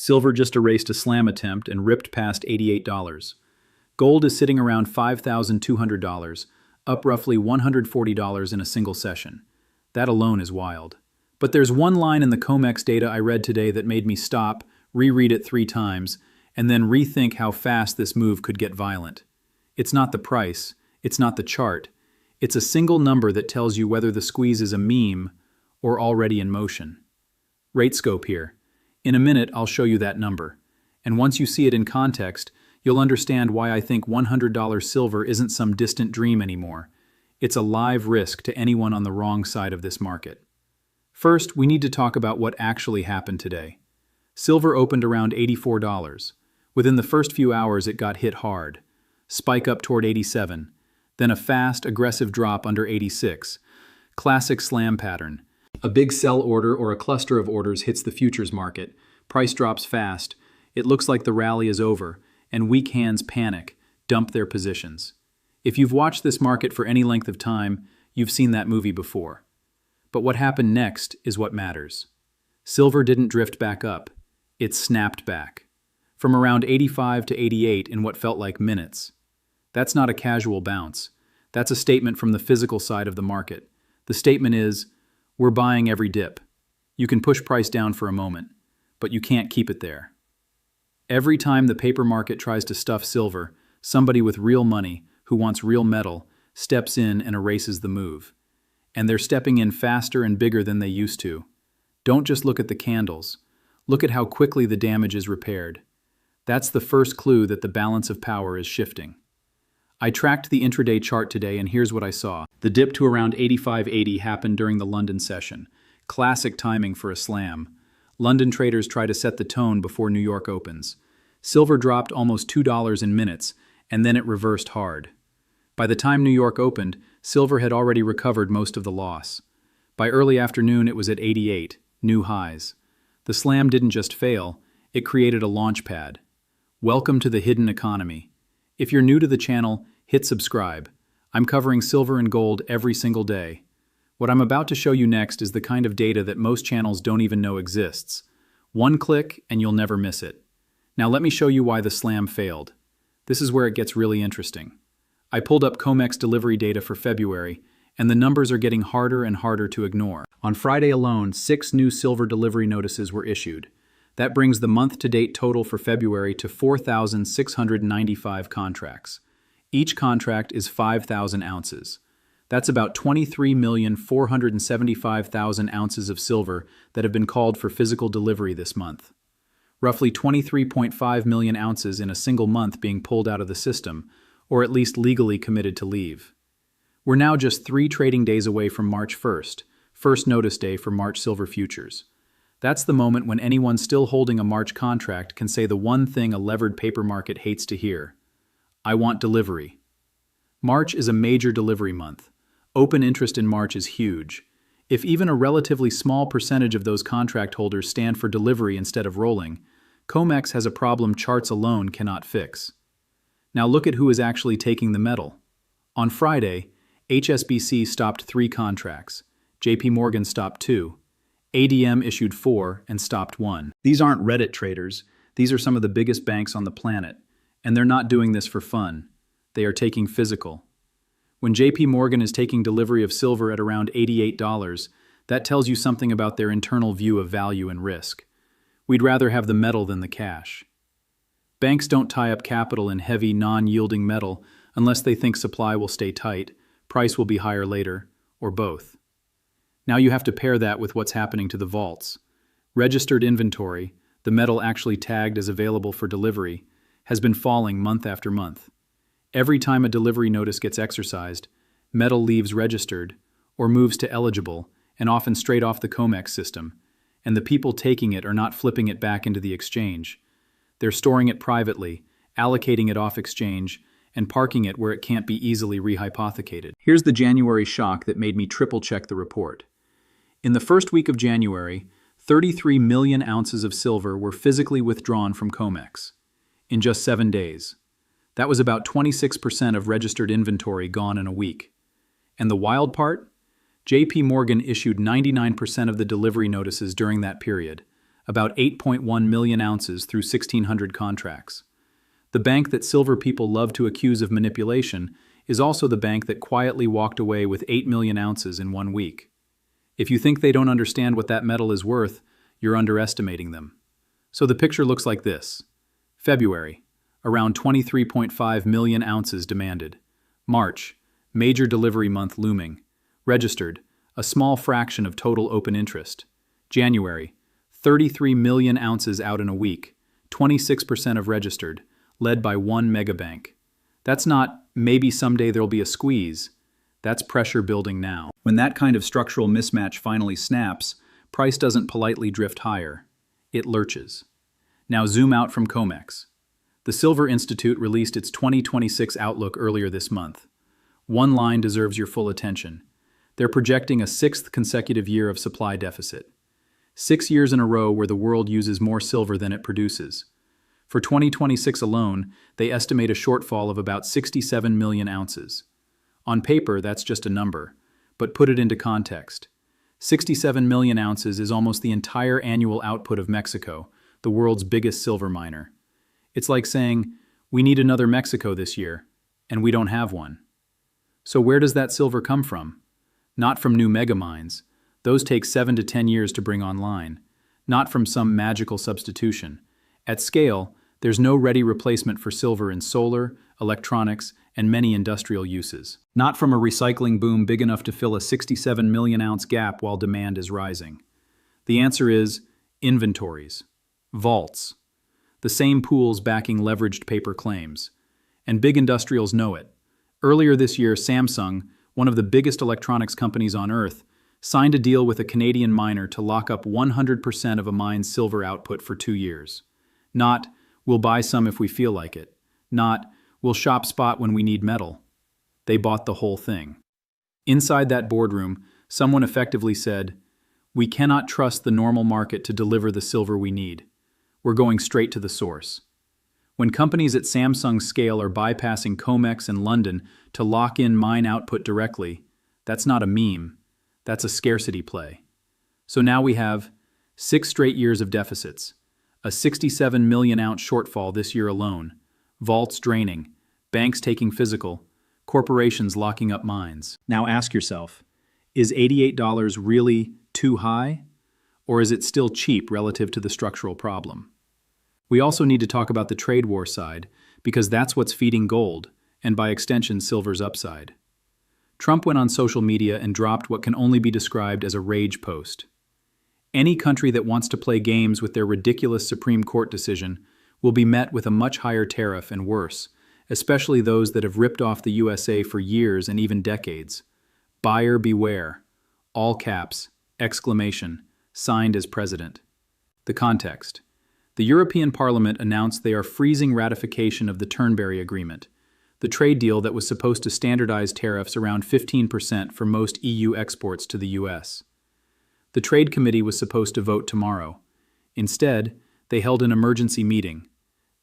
Silver just erased a slam attempt and ripped past $88. Gold is sitting around $5,200, up roughly $140 in a single session. That alone is wild. But there's one line in the COMEX data I read today that made me stop, reread it 3 times, and then rethink how fast this move could get violent. It's not the price, it's not the chart. It's a single number that tells you whether the squeeze is a meme or already in motion. RateScope here. In a minute, I'll show you that number. And once you see it in context, you'll understand why I think $100 silver isn't some distant dream anymore. It's a live risk to anyone on the wrong side of this market. First, we need to talk about what actually happened today. Silver opened around $84. Within the first few hours, it got hit hard. Spike up toward 87, then a fast, aggressive drop under 86. Classic slam pattern. A big sell order or a cluster of orders hits the futures market. Price drops fast. It looks like the rally is over, and weak hands panic, dump their positions. If you've watched this market for any length of time, you've seen that movie before. But what happened next is what matters. Silver didn't drift back up. It snapped back. From around 85 to 88 in what felt like minutes. That's not a casual bounce. That's a statement from the physical side of the market. The statement is, we're buying every dip. You can push price down for a moment, but you can't keep it there. Every time the paper market tries to stuff silver, somebody with real money, who wants real metal, steps in and erases the move. And they're stepping in faster and bigger than they used to. Don't just look at the candles. Look at how quickly the damage is repaired. That's the first clue that the balance of power is shifting. I tracked the intraday chart today, and here's what I saw. The dip to around 85.80 happened during the London session. Classic timing for a slam. London traders try to set the tone before New York opens. Silver dropped almost $2 in minutes, and then it reversed hard. By the time New York opened, silver had already recovered most of the loss. By early afternoon, it was at 88, new highs. The slam didn't just fail, it created a launchpad. Welcome to the hidden economy. If you're new to the channel, hit subscribe. I'm covering silver and gold every single day. What I'm about to show you next is the kind of data that most channels don't even know exists. One click and you'll never miss it. Now let me show you why the slam failed. This is where it gets really interesting. I pulled up COMEX delivery data for February, and the numbers are getting harder and harder to ignore. On Friday alone, 6 new silver delivery notices were issued. That brings the month-to-date total for February to 4,695 contracts. Each contract is 5,000 ounces. That's about 23,475,000 ounces of silver that have been called for physical delivery this month. Roughly 23.5 million ounces in a single month being pulled out of the system, or at least legally committed to leave. We're now just 3 trading days away from March 1st, first notice day for March silver futures. That's the moment when anyone still holding a March contract can say the one thing a levered paper market hates to hear. I want delivery. March is a major delivery month. Open interest in March is huge. If even a relatively small percentage of those contract holders stand for delivery instead of rolling, COMEX has a problem charts alone cannot fix. Now look at who is actually taking the metal. On Friday, HSBC stopped 3 contracts. JP Morgan stopped 2. ADM issued 4 and stopped 1. These aren't Reddit traders. These are some of the biggest banks on the planet. And they're not doing this for fun. They are taking physical. When JP Morgan is taking delivery of silver at around $88, that tells you something about their internal view of value and risk. We'd rather have the metal than the cash. Banks don't tie up capital in heavy, non-yielding metal unless they think supply will stay tight, price will be higher later, or both. Now you have to pair that with what's happening to the vaults. Registered inventory, the metal actually tagged as available for delivery, has been falling month after month. Every time a delivery notice gets exercised, metal leaves registered or moves to eligible and often straight off the COMEX system, and the people taking it are not flipping it back into the exchange. They're storing it privately, allocating it off exchange, and parking it where it can't be easily rehypothecated. Here's the January shock that made me triple-check the report. In the first week of January, 33 million ounces of silver were physically withdrawn from COMEX. In just 7 days. That was about 26% of registered inventory gone in a week. And the wild part? JP Morgan issued 99% of the delivery notices during that period, about 8.1 million ounces through 1,600 contracts. The bank that silver people love to accuse of manipulation is also the bank that quietly walked away with 8 million ounces in 1 week. If you think they don't understand what that metal is worth, you're underestimating them. So the picture looks like this. February, around 23.5 million ounces demanded. March, major delivery month looming. Registered, a small fraction of total open interest. January, 33 million ounces out in a week, 26% of registered, led by one megabank. That's not, maybe someday there'll be a squeeze. That's pressure building now. When that kind of structural mismatch finally snaps, price doesn't politely drift higher. It lurches. Now zoom out from COMEX. The Silver Institute released its 2026 outlook earlier this month. One line deserves your full attention. They're projecting a 6th consecutive year of supply deficit. 6 years in a row where the world uses more silver than it produces. For 2026 alone, they estimate a shortfall of about 67 million ounces. On paper, that's just a number, but put it into context. 67 million ounces is almost the entire annual output of Mexico, the world's biggest silver miner. It's like saying, we need another Mexico this year, and we don't have one. So where does that silver come from? Not from new megamines. Those take 7 to 10 years to bring online. Not from some magical substitution. At scale, there's no ready replacement for silver in solar, electronics, and many industrial uses. Not from a recycling boom big enough to fill a 67 million ounce gap while demand is rising. The answer is inventories, vaults, the same pools backing leveraged paper claims. And big industrials know it. Earlier this year, Samsung, one of the biggest electronics companies on Earth, signed a deal with a Canadian miner to lock up 100% of a mine's silver output for 2 years. Not, we'll buy some if we feel like it. Not, we'll shop spot when we need metal. They bought the whole thing. Inside that boardroom, someone effectively said, we cannot trust the normal market to deliver the silver we need. We're going straight to the source. When companies at Samsung's scale are bypassing COMEX and London to lock in mine output directly, that's not a meme. That's a scarcity play. So now we have 6 straight years of deficits, a 67 million ounce shortfall this year alone, vaults draining, banks taking physical, corporations locking up mines. Now ask yourself, is $88 really too high? Or is it still cheap relative to the structural problem? We also need to talk about the trade war side, because that's what's feeding gold, and by extension silver's upside. Trump went on social media and dropped what can only be described as a rage post. Any country that wants to play games with their ridiculous Supreme Court decision will be met with a much higher tariff and worse, especially those that have ripped off the USA for years and even decades. Buyer beware. All caps, exclamation, signed as president. The context. The European Parliament announced they are freezing ratification of the Turnberry Agreement, the trade deal that was supposed to standardize tariffs around 15% for most EU exports to the US. The Trade Committee was supposed to vote tomorrow. Instead, they held an emergency meeting.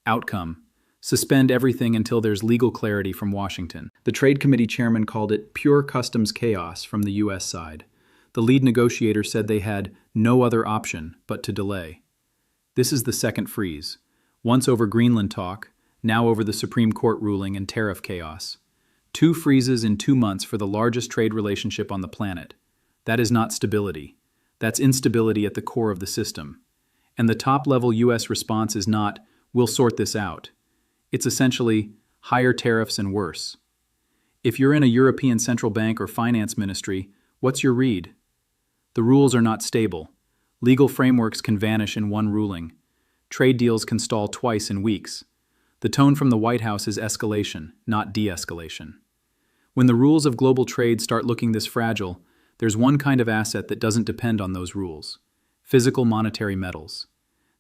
Outcome: suspend everything until there's legal clarity from Washington. The Trade Committee chairman called it pure customs chaos from the US side. The lead negotiator said they had no other option but to delay. This is the second freeze. Once over Greenland talk, now over the Supreme Court ruling and tariff chaos. 2 freezes in 2 months for the largest trade relationship on the planet. That is not stability. That's instability at the core of the system. And the top-level US response is not, we'll sort this out. It's essentially, higher tariffs and worse. If you're in a European Central Bank or Finance Ministry, what's your read? The rules are not stable. Legal frameworks can vanish in one ruling. Trade deals can stall twice in weeks. The tone from the White House is escalation, not de-escalation. When the rules of global trade start looking this fragile, there's one kind of asset that doesn't depend on those rules: physical monetary metals.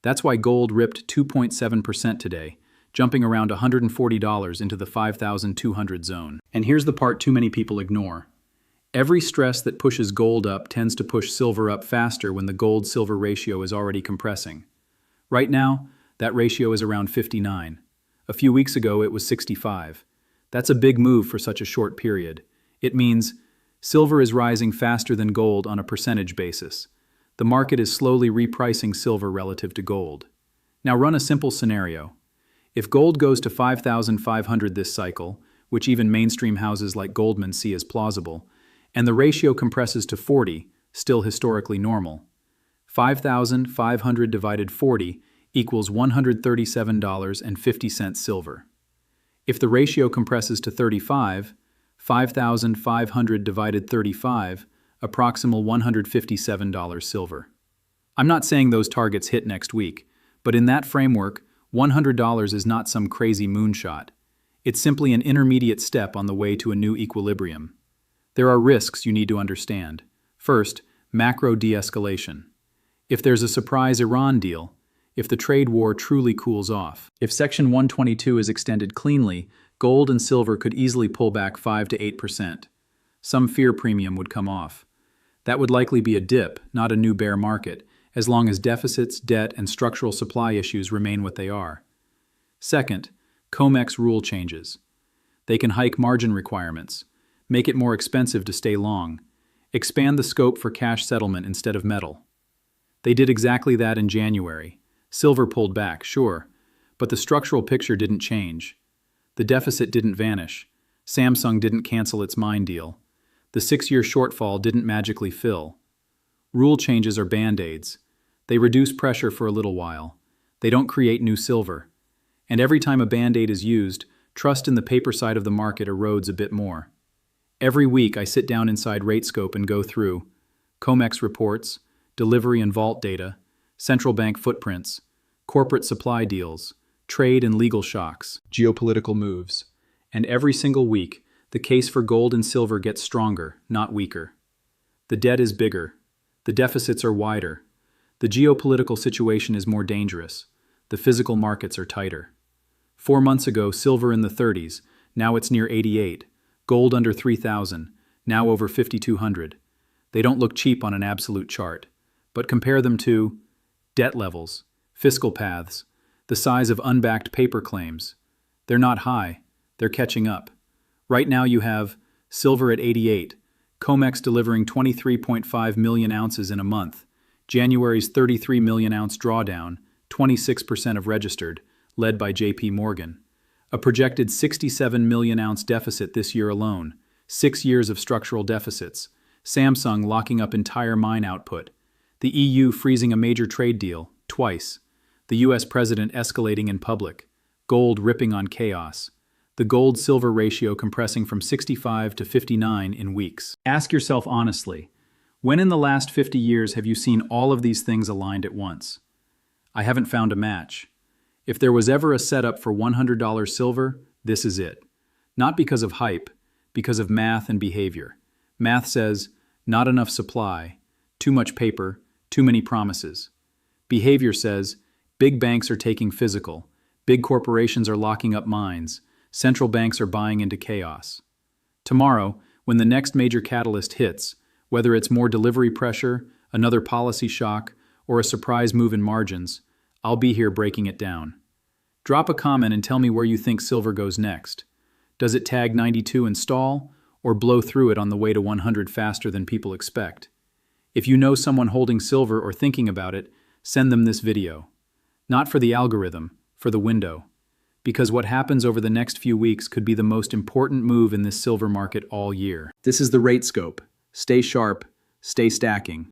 That's why gold ripped 2.7% today, jumping around $140 into the 5,200 zone. And here's the part too many people ignore. Every stress that pushes gold up tends to push silver up faster when the gold-silver ratio is already compressing. Right now, that ratio is around 59. A few weeks ago, it was 65. That's a big move for such a short period. It means silver is rising faster than gold on a percentage basis. The market is slowly repricing silver relative to gold. Now run a simple scenario. If gold goes to 5,500 this cycle, which even mainstream houses like Goldman see as plausible, and the ratio compresses to 40, still historically normal, 5,500 divided 40 equals $137.50 silver. If the ratio compresses to 35, 5,500 divided 35, approximal $157 silver. I'm not saying those targets hit next week, but in that framework, $100 is not some crazy moonshot. It's simply an intermediate step on the way to a new equilibrium. There are risks you need to understand. First, macro de-escalation. If there's a surprise Iran deal, if the trade war truly cools off, if Section 122 is extended cleanly, gold and silver could easily pull back 5 to 8%. Some fear premium would come off. That would likely be a dip, not a new bear market, as long as deficits, debt, and structural supply issues remain what they are. Second, COMEX rule changes. They can hike margin requirements, make it more expensive to stay long, expand the scope for cash settlement instead of metal. They did exactly that in January. Silver pulled back, sure, but the structural picture didn't change. The deficit didn't vanish. Samsung didn't cancel its mine deal. The 6-year shortfall didn't magically fill. Rule changes are band-aids. They reduce pressure for a little while. They don't create new silver. And every time a band-aid is used, trust in the paper side of the market erodes a bit more. Every week I sit down inside RateScope and go through COMEX reports, delivery and vault data, central bank footprints, corporate supply deals, trade and legal shocks, geopolitical moves. And every single week, the case for gold and silver gets stronger, not weaker. The debt is bigger. The deficits are wider. The geopolitical situation is more dangerous. The physical markets are tighter. 4 months ago, silver in the 30s. Now it's near 88. Gold under 3,000. Now over 5,200. They don't look cheap on an absolute chart. But compare them to debt levels, fiscal paths, the size of unbacked paper claims. They're not high. They're catching up. Right now you have silver at 88, COMEX delivering 23.5 million ounces in a month, January's 33 million ounce drawdown, 26% of registered, led by JP Morgan. A projected 67 million ounce deficit this year alone, 6 years of structural deficits, Samsung locking up entire mine output, the EU freezing a major trade deal, twice, the US president escalating in public, gold ripping on chaos, the gold-silver ratio compressing from 65 to 59 in weeks. Ask yourself honestly, when in the last 50 years have you seen all of these things aligned at once? I haven't found a match. If there was ever a setup for $100 silver, this is it. Not because of hype, because of math and behavior. Math says, not enough supply, too much paper, too many promises. Behavior says, big banks are taking physical, big corporations are locking up mines, central banks are buying into chaos. Tomorrow, when the next major catalyst hits, whether it's more delivery pressure, another policy shock, or a surprise move in margins, I'll be here breaking it down. Drop a comment and tell me where you think silver goes next. Does it tag 92 and stall, or blow through it on the way to 100 faster than people expect? If you know someone holding silver or thinking about it, send them this video. Not for the algorithm, for the window. Because what happens over the next few weeks could be the most important move in this silver market all year. This is the RateScope. Stay sharp, stay stacking.